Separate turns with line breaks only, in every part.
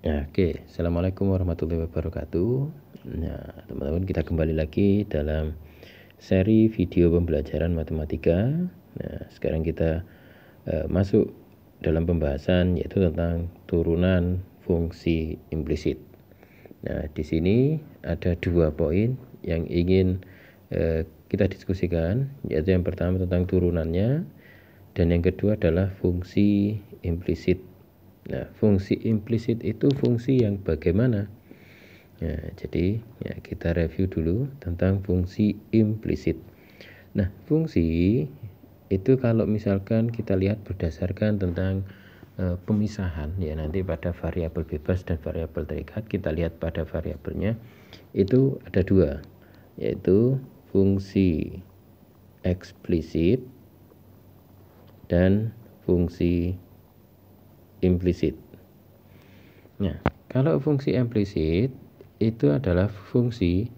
Ya, oke. Assalamualaikum warahmatullahi wabarakatuh. Nah, teman-teman, kita kembali lagi dalam seri video pembelajaran matematika. Nah, sekarang kita masuk dalam pembahasan yaitu tentang turunan fungsi implisit. Nah, di sini ada 2 poin yang ingin kita diskusikan, yaitu yang pertama tentang turunannya dan yang kedua adalah fungsi implisit. Nah, fungsi implisit itu fungsi yang bagaimana? Ya, jadi kita review dulu tentang fungsi implisit. Nah, fungsi itu kalau misalkan kita lihat berdasarkan tentang pemisahan, ya nanti pada variabel bebas dan variabel terikat, kita lihat pada variabelnya itu ada 2, yaitu fungsi eksplisit dan fungsi implisit. Nah, kalau fungsi implisit itu adalah fungsi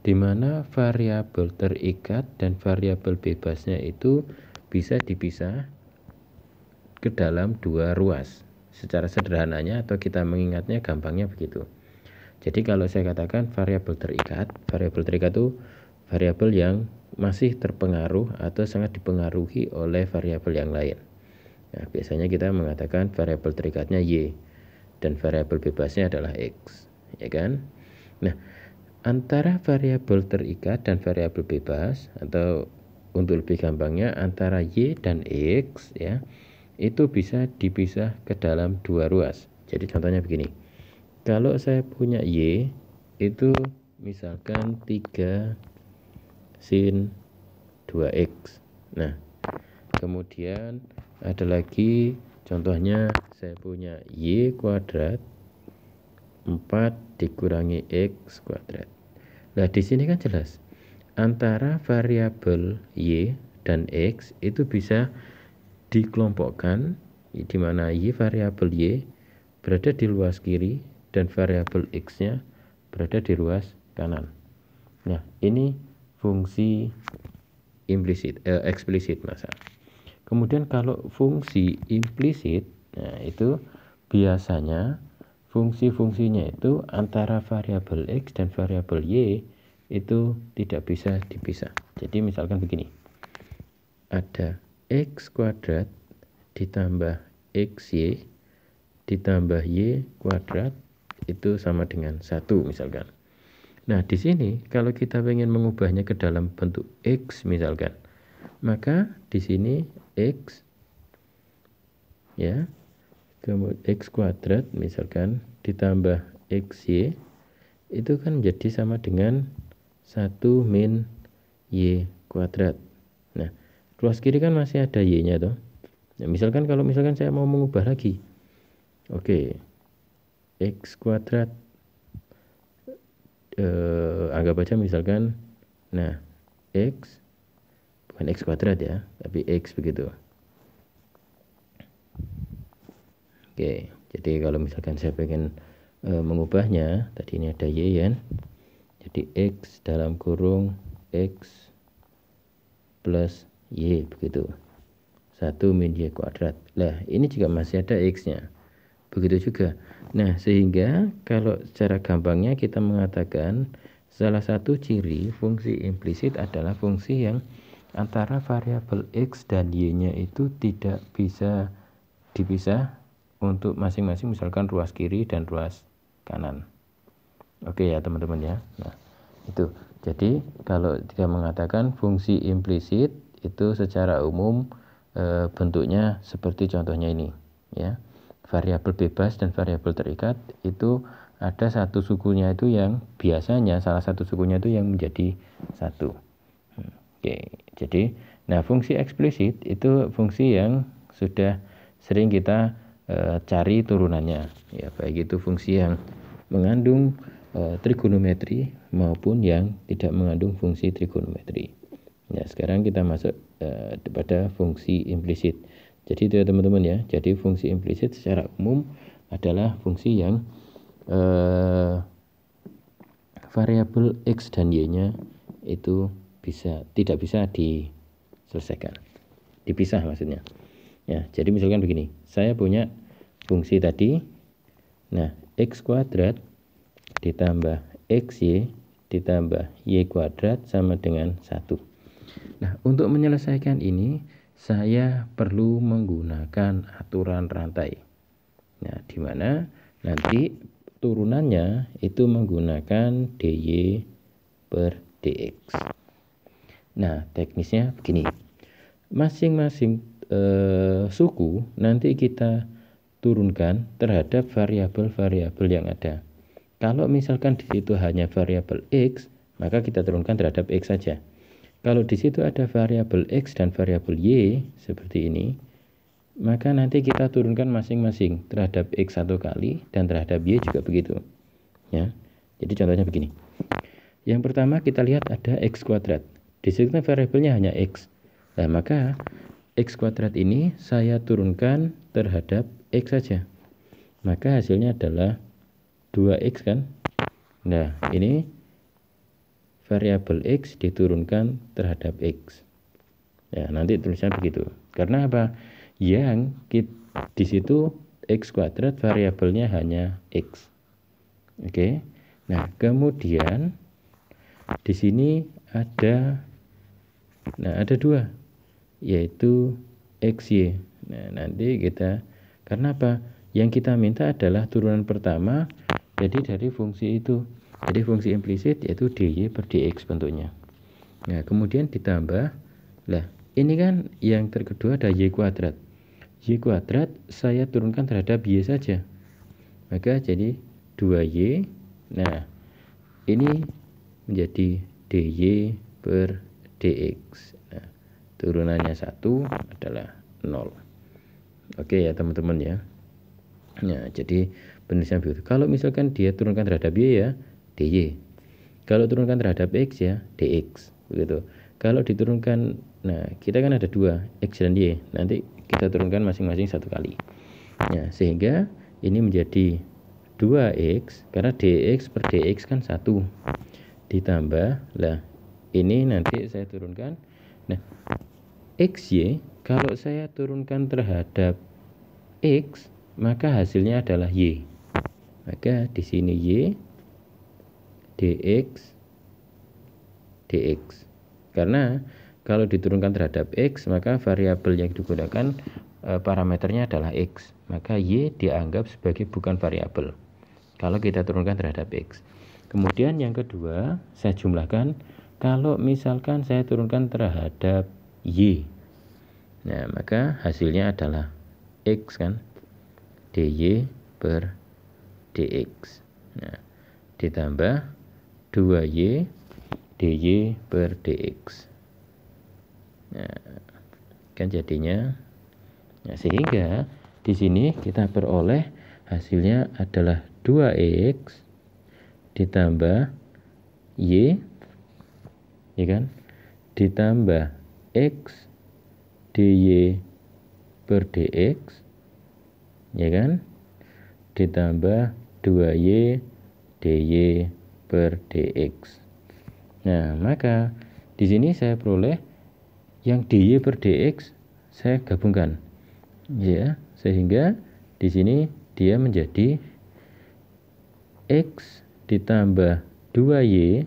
di mana variabel terikat dan variabel bebasnya itu bisa dipisah ke dalam 2 ruas. Secara sederhananya atau kita mengingatnya gampangnya begitu. Jadi kalau saya katakan variabel terikat itu variabel yang masih terpengaruh atau sangat dipengaruhi oleh variabel yang lain. Nah, biasanya kita mengatakan variabel terikatnya Y dan variabel bebasnya adalah X, ya kan? Nah, antara variabel terikat dan variabel bebas, atau untuk lebih gampangnya antara Y dan X, ya, itu bisa dipisah ke dalam 2 ruas. Jadi contohnya begini, kalau saya punya Y itu misalkan 3 sin 2X. Nah, kemudian ada lagi contohnya saya punya Y kuadrat 4 dikurangi X kuadrat. Nah, di sini kan jelas antara variabel Y dan X itu bisa dikelompokkan, di mana Y variabel Y berada di ruas kiri dan variabel X-nya berada di ruas kanan. Nah, ini fungsi eksplisit masa. Kemudian kalau fungsi implisit, nah itu biasanya fungsi-fungsinya itu antara variabel X dan variabel Y itu tidak bisa dipisah. Jadi misalkan begini, ada X kuadrat ditambah XY ditambah Y kuadrat itu sama dengan 1 misalkan. Nah, di sini kalau kita ingin mengubahnya ke dalam bentuk X misalkan, maka di sini X, ya, kemudian X kuadrat misalkan ditambah XY itu kan menjadi sama dengan 1 min Y kuadrat. Nah, ruas kiri kan masih ada Y nya toh. Nah, misalkan kalau saya mau mengubah lagi, oke, X kuadrat anggap aja misalkan, nah X bukan X kuadrat ya, tapi X begitu. Oke, jadi kalau misalkan saya pengen mengubahnya, tadi ini ada Y kan, jadi X dalam kurung X plus Y begitu, 1 min Y kuadrat. Lah, ini juga masih ada X nya, begitu juga. Nah, sehingga kalau secara gampangnya kita mengatakan salah satu ciri fungsi implisit adalah fungsi yang antara variabel X dan Y nya itu tidak bisa dipisah untuk masing-masing, misalkan ruas kiri dan ruas kanan. Oke ya teman-teman ya. Nah, itu. Jadi kalau kita mengatakan fungsi implisit itu secara umum bentuknya seperti contohnya ini, ya. Variabel bebas dan variabel terikat itu ada satu sukunya itu yang biasanya salah satu sukunya itu yang menjadi 1. Oke, jadi nah fungsi eksplisit itu fungsi yang sudah sering kita cari turunannya, ya, baik itu fungsi yang mengandung trigonometri maupun yang tidak mengandung fungsi trigonometri. Nah, sekarang kita masuk pada fungsi implisit. Jadi itu ya teman-teman ya. Jadi fungsi implisit secara umum adalah fungsi yang variabel X dan Y-nya itu tidak bisa diselesaikan, dipisah maksudnya. Ya, jadi misalkan begini, saya punya fungsi tadi. Nah, X kuadrat ditambah XY ditambah Y kuadrat sama dengan 1. Nah, untuk menyelesaikan ini saya perlu menggunakan aturan rantai. Nah, di mana nanti turunannya itu menggunakan dy per dx. Nah, teknisnya begini. Masing-masing suku nanti kita turunkan terhadap variabel-variabel yang ada. Kalau misalkan di situ hanya variabel x, maka kita turunkan terhadap x saja. Kalau di situ ada variabel x dan variabel y seperti ini, maka nanti kita turunkan masing-masing terhadap x 1 kali dan terhadap y juga begitu. Ya. Jadi contohnya begini. Yang pertama kita lihat ada x kuadrat. Di situ variabelnya hanya x. Nah, maka x kuadrat ini saya turunkan terhadap x saja. Maka hasilnya adalah 2x kan. Nah, ini variabel x diturunkan terhadap x. Ya, nanti tulisnya begitu. Karena apa? Yang di situ x kuadrat variabelnya hanya x. Oke. Nah, kemudian di sini ada dua, yaitu XY. Nah, nanti kita, karena apa? Yang kita minta adalah turunan pertama, jadi dari fungsi itu. Jadi fungsi implisit yaitu dy per dx bentuknya. Nah, kemudian ditambah, lah ini kan yang kedua ada y kuadrat. Y kuadrat saya turunkan terhadap y saja. Maka jadi 2y. Nah, ini menjadi dy per dx. Nah, turunannya 1 adalah 0. Oke ya teman-teman ya. Nah, jadi penulisan begitu. Kalau misalkan dia turunkan terhadap y ya dy. Kalau turunkan terhadap x ya dx. Begitu. Kalau diturunkan, nah kita kan ada 2, x dan y. Nanti kita turunkan masing-masing 1 kali. Nah, sehingga ini menjadi 2x karena dx per dx kan 1. Ditambah, lah ini nanti saya turunkan. Nah, xy kalau saya turunkan terhadap x, maka hasilnya adalah y. Maka di sini y dx dx. Karena kalau diturunkan terhadap x, maka variabel yang digunakan parameternya adalah x. Maka y dianggap sebagai bukan variabel kalau kita turunkan terhadap x. Kemudian yang kedua, saya jumlahkan kalau misalkan saya turunkan terhadap y. Nah, maka hasilnya adalah x kan, dy per dx. Nah, ditambah 2y dy per dx. Nah, kan jadinya, nah, sehingga di sini kita peroleh hasilnya adalah 2x ditambah y, ya kan, ditambah x dy per dx, ya kan, ditambah 2y dy per dx. Nah, maka di sini saya peroleh yang dy per dx saya gabungkan, ya, sehingga di sini dia menjadi x ditambah 2y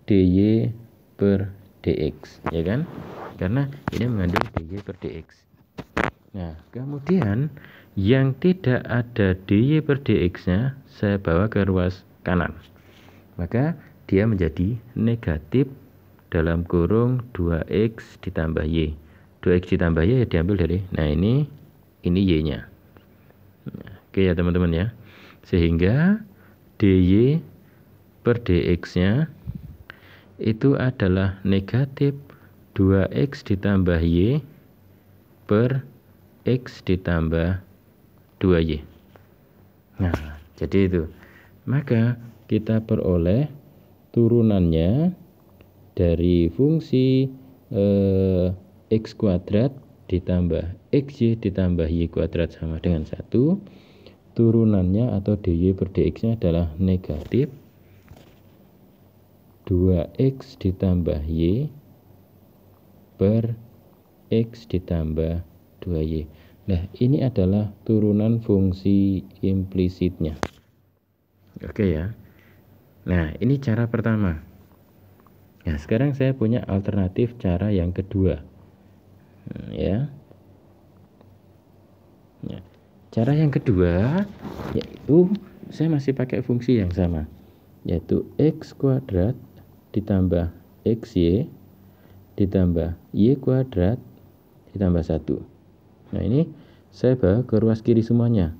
dy per dx, ya kan, karena ini mengandung dy per dx. Nah, kemudian yang tidak ada dy per dx nya saya bawa ke ruas kanan, maka dia menjadi negatif dalam kurung 2x ditambah y. 2x ditambah y ya diambil dari, nah ini y nya. Nah, oke ya teman-teman ya. Sehingga dy per dx nya itu adalah negatif 2x ditambah y per x ditambah 2y. Nah, jadi itu. Maka kita peroleh turunannya dari fungsi x kuadrat ditambah xy ditambah y kuadrat sama dengan 1. Turunannya atau dy per dx nya adalah negatif 2x ditambah y per x ditambah 2y. Nah, ini adalah turunan fungsi implisitnya. Oke ya. Nah, ini cara pertama. Nah, sekarang saya punya alternatif cara yang kedua. Ya. Nah, cara yang kedua yaitu saya masih pakai fungsi yang sama, yaitu x kuadrat ditambah xy ditambah y kuadrat ditambah 1. Nah, ini saya bawa ke ruas kiri semuanya.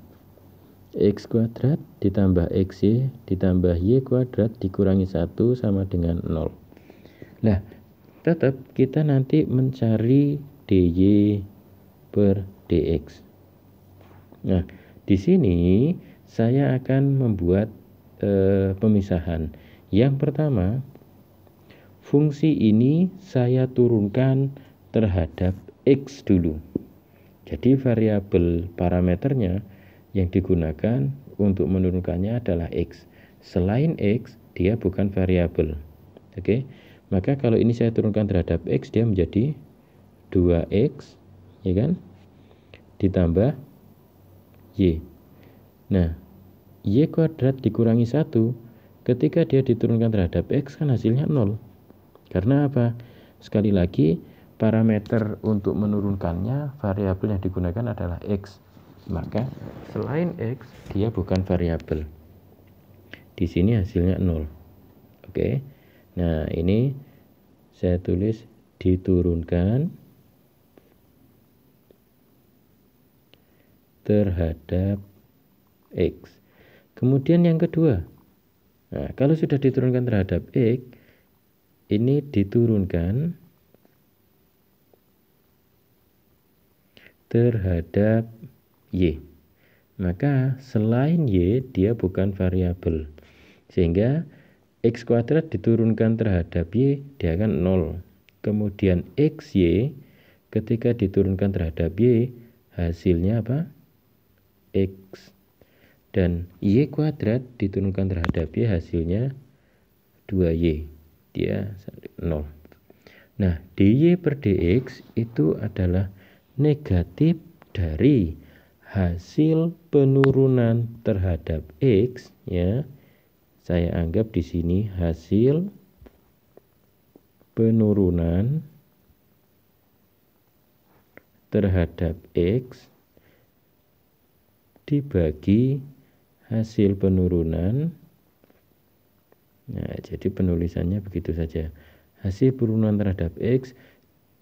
X kuadrat ditambah xy ditambah y kuadrat dikurangi 1 sama dengan 0. Nah, tetap kita nanti mencari dy per dx. Nah, di sini saya akan membuat pemisahan. Yang pertama, fungsi ini saya turunkan terhadap x dulu. Jadi variabel parameternya yang digunakan untuk menurunkannya adalah x. Selain x, dia bukan variabel. Oke. Maka kalau ini saya turunkan terhadap x, dia menjadi 2x, ya kan? Ditambah y. Nah, y kuadrat dikurangi 1, ketika dia diturunkan terhadap x kan hasilnya 0. Karena apa? Sekali lagi, parameter untuk menurunkannya, variabel yang digunakan adalah x. Maka selain x, dia bukan variabel. Di sini hasilnya 0. Oke. Nah, ini saya tulis diturunkan terhadap x. Kemudian yang kedua, nah, kalau sudah diturunkan terhadap x, ini diturunkan terhadap y. Maka selain y, dia bukan variabel. Sehingga x kuadrat diturunkan terhadap y, dia akan 0. Kemudian xy ketika diturunkan terhadap y, hasilnya apa? X. Dan y kuadrat diturunkan terhadap y, hasilnya 2y. Dia 0. Nah, dy per dx itu adalah negatif dari hasil penurunan terhadap x, ya. Saya anggap di sini hasil penurunan terhadap x dibagi hasil penurunan. Nah, jadi penulisannya begitu saja. Hasil penurunan terhadap x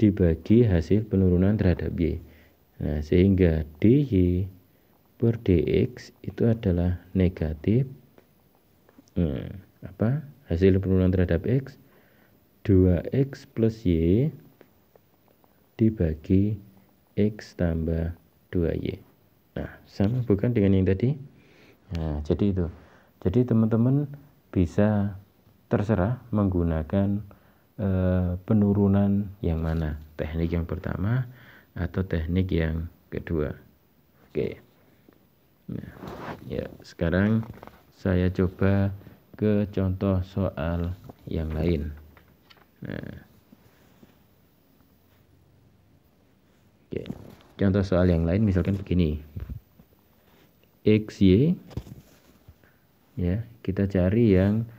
dibagi hasil penurunan terhadap y. Nah, sehingga dy per dx itu adalah negatif hasil penurunan terhadap x 2x plus y dibagi x tambah 2y. Nah, sama bukan dengan yang tadi? Nah, jadi itu. Jadi teman-teman bisa terserah menggunakan penurunan yang mana, teknik yang pertama atau teknik yang kedua. Oke. Nah, ya, sekarang saya coba ke contoh soal yang lain. Nah, oke. Contoh soal yang lain misalkan begini. XY, ya, kita cari yang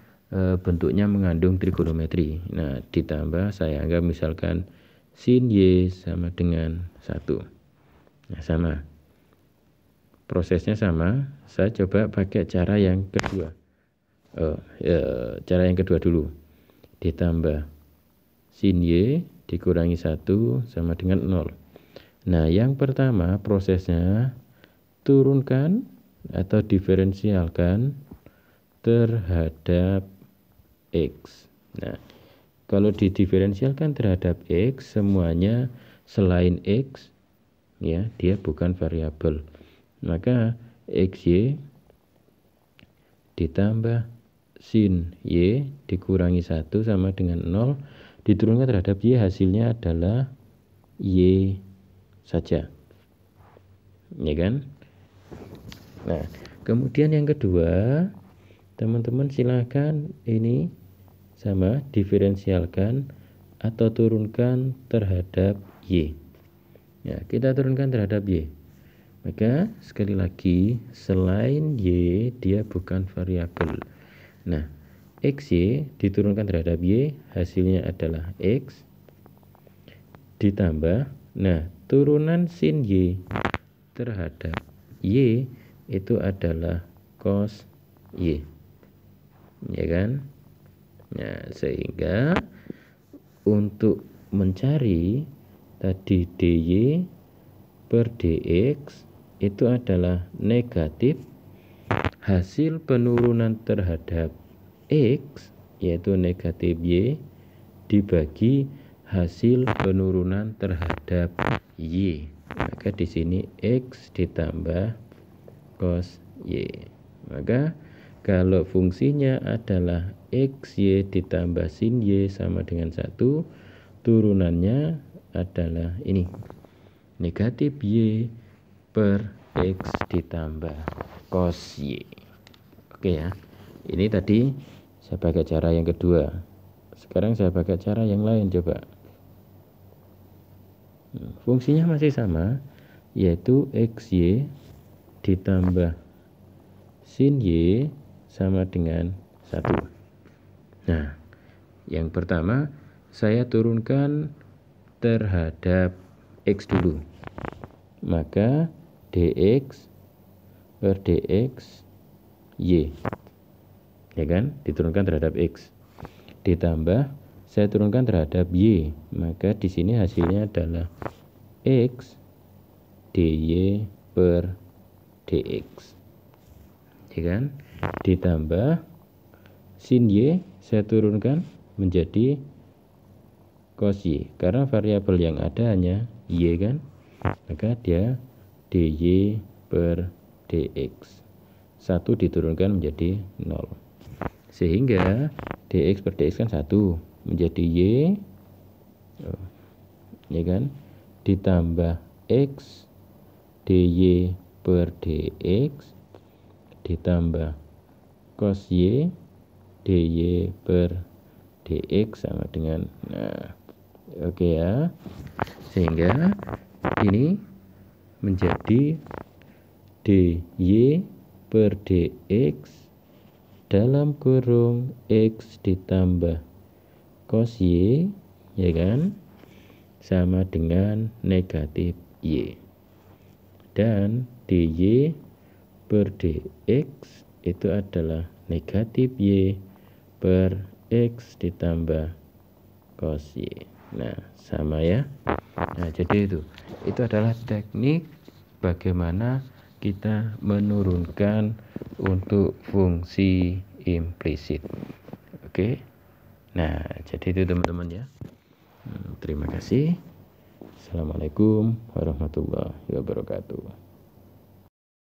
bentuknya mengandung trigonometri. Nah, ditambah saya anggap misalkan sin y sama dengan 1. Nah, sama. Prosesnya sama. Saya coba pakai cara yang kedua. Cara yang kedua dulu. Ditambah sin y dikurangi 1 sama dengan 0. Nah, yang pertama prosesnya turunkan atau diferensialkan terhadap x. Nah, kalau didiferensialkan terhadap x, semuanya selain x, ya, dia bukan variabel. Maka xy ditambah sin y dikurangi 1 sama dengan 0, diturunkan terhadap y, hasilnya adalah y saja. Ya kan? Nah, kemudian yang kedua, teman-teman silakan ini sama diferensialkan atau turunkan terhadap y. Ya, kita turunkan terhadap y. Maka sekali lagi, selain Y dia bukan variabel. Nah, XY diturunkan terhadap Y, hasilnya adalah X ditambah, nah turunan sin Y terhadap Y itu adalah cos Y, ya kan? Nah, sehingga untuk mencari tadi DY per DX itu adalah negatif hasil penurunan terhadap X, yaitu negatif Y, dibagi hasil penurunan terhadap Y. Maka di sini X ditambah cos Y. Maka kalau fungsinya adalah XY ditambah sin Y sama dengan 1, turunannya adalah ini, negatif Y per X ditambah cos Y. Oke ya, ini tadi saya pakai cara yang kedua. Sekarang saya pakai cara yang lain, coba. Fungsinya masih sama, yaitu XY ditambah sin Y sama dengan 1. Nah, yang pertama saya turunkan terhadap X dulu. Maka dx per dx Y, ya kan, diturunkan terhadap X, ditambah saya turunkan terhadap Y, maka di sini hasilnya adalah X dy per dx, ya kan, ditambah sin Y saya turunkan menjadi cos Y, karena variabel yang ada hanya Y kan, maka dia dy per dx, 1 diturunkan menjadi 0, sehingga dx per dx kan 1 menjadi Y, ya kan, ditambah X dy per dx ditambah cos Y dy per dx sama dengan, nah oke ya, sehingga ini menjadi dy per dx dalam kurung X ditambah cos Y, ya kan, sama dengan negatif Y, dan dy per dx itu adalah negatif Y per X ditambah cos Y. Nah, sama ya. Nah, jadi itu adalah teknik bagaimana kita menurunkan untuk fungsi implisit. Oke. Nah, jadi itu teman-teman ya. Terima kasih. Assalamualaikum warahmatullahi wabarakatuh.